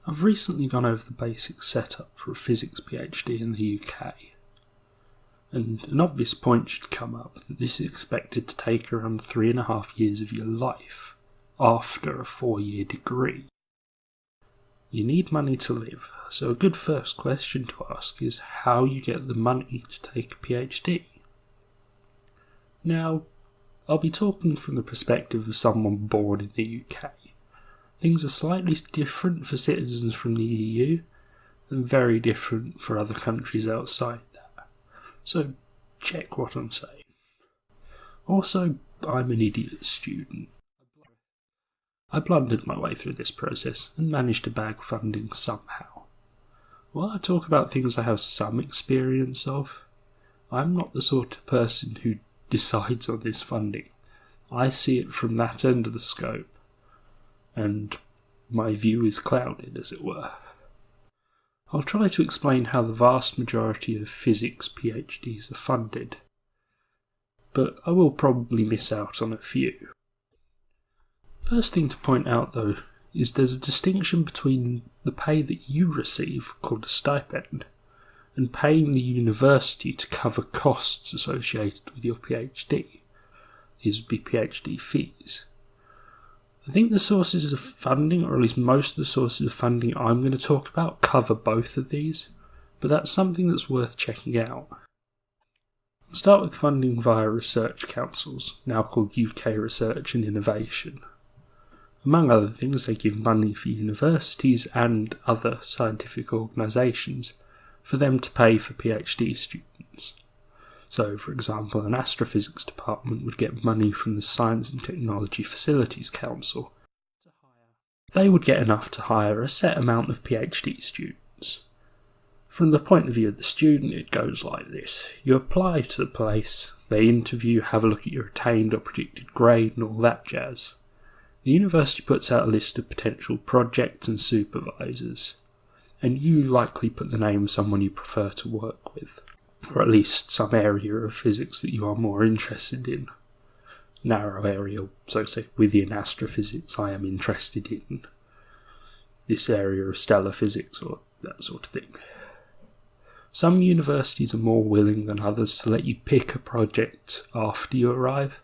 I've recently gone over the basic setup for a physics PhD in the UK, and an obvious point should come up that this is expected to take around 3.5 years of your life after a 4-year degree. You need money to live, so a good first question to ask is how you get the money to take a PhD. Now, I'll be talking from the perspective of someone born in the UK. Things are slightly different for citizens from the EU, and very different for other countries outside that. So, check what I'm saying. Also, I'm an idiot student. I blundered my way through this process and managed to bag funding somehow. While I talk about things I have some experience of, I'm not the sort of person who decides on this funding. I see it from that end of the scope, and my view is clouded, as it were. I'll try to explain how the vast majority of physics PhDs are funded, but I will probably miss out on a few. First thing to point out, though, is there's a distinction between the pay that you receive, called a stipend, and paying the university to cover costs associated with your PhD. These would be PhD fees. I think the sources of funding, or at least most of the sources of funding I'm going to talk about, cover both of these, but that's something that's worth checking out. I'll start with funding via research councils, now called UK Research and Innovation. Among other things, they give money for universities and other scientific organisations for them to pay for PhD students. So, for example, an astrophysics department would get money from the Science and Technology Facilities Council. They would get enough to hire a set amount of PhD students. From the point of view of the student, it goes like this. You apply to the place, they interview, have a look at your attained or predicted grade and all that jazz. The university puts out a list of potential projects and supervisors, and you likely put the name of someone you prefer to work with, or at least some area of physics that you are more interested in. Narrow area, so to say, within astrophysics I am interested in. This area of stellar physics, or that sort of thing. Some universities are more willing than others to let you pick a project after you arrive.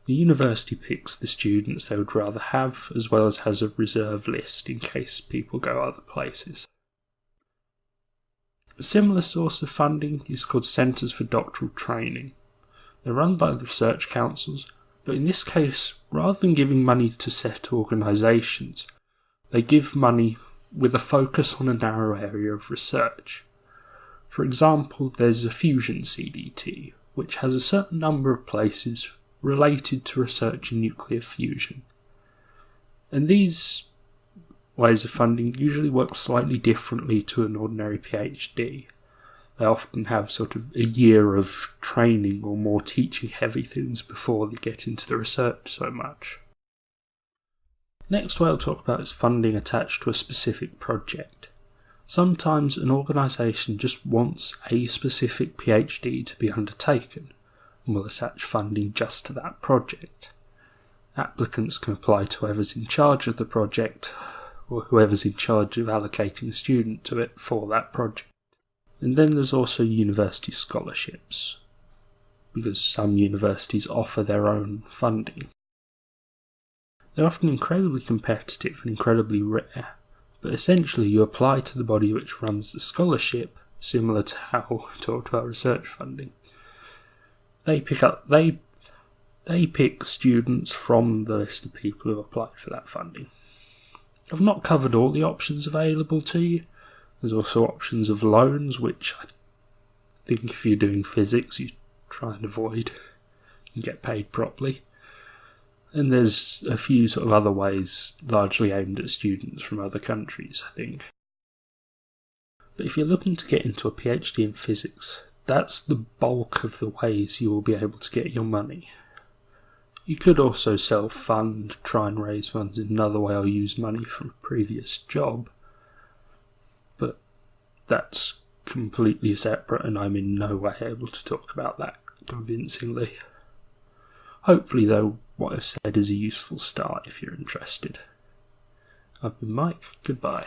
The university picks the students they would rather have, as well as has a reserve list in case people go other places. A similar source of funding is called Centres for Doctoral Training. They're run by the research councils, but in this case, rather than giving money to set organisations, they give money with a focus on a narrow area of research. For example, there's a fusion CDT, which has a certain number of places related to research in nuclear fusion. And these ways of funding usually work slightly differently to an ordinary PhD. They often have sort of a year of training or more teaching heavy things before they get into the research so much. Next, what I'll talk about is funding attached to a specific project. Sometimes an organisation just wants a specific PhD to be undertaken, and will attach funding just to that project. Applicants can apply to whoever's in charge of the project, or whoever's in charge of allocating a student to it for that project. And then there's also university scholarships, because some universities offer their own funding. They're often incredibly competitive and incredibly rare, but essentially you apply to the body which runs the scholarship, similar to how I talked about research funding. They pick students from the list of people who applied for that funding. I've not covered all the options available to you. There's also options of loans, which I think if you're doing physics you try and avoid and get paid properly. And there's a few sort of other ways largely aimed at students from other countries, I think. But if you're looking to get into a PhD in physics, that's the bulk of the ways you will be able to get your money. You could also self-fund, try and raise funds in another way, or use money from a previous job. But that's completely separate, and I'm in no way able to talk about that convincingly. Hopefully, though, what I've said is a useful start if you're interested. I've been Mike. Goodbye.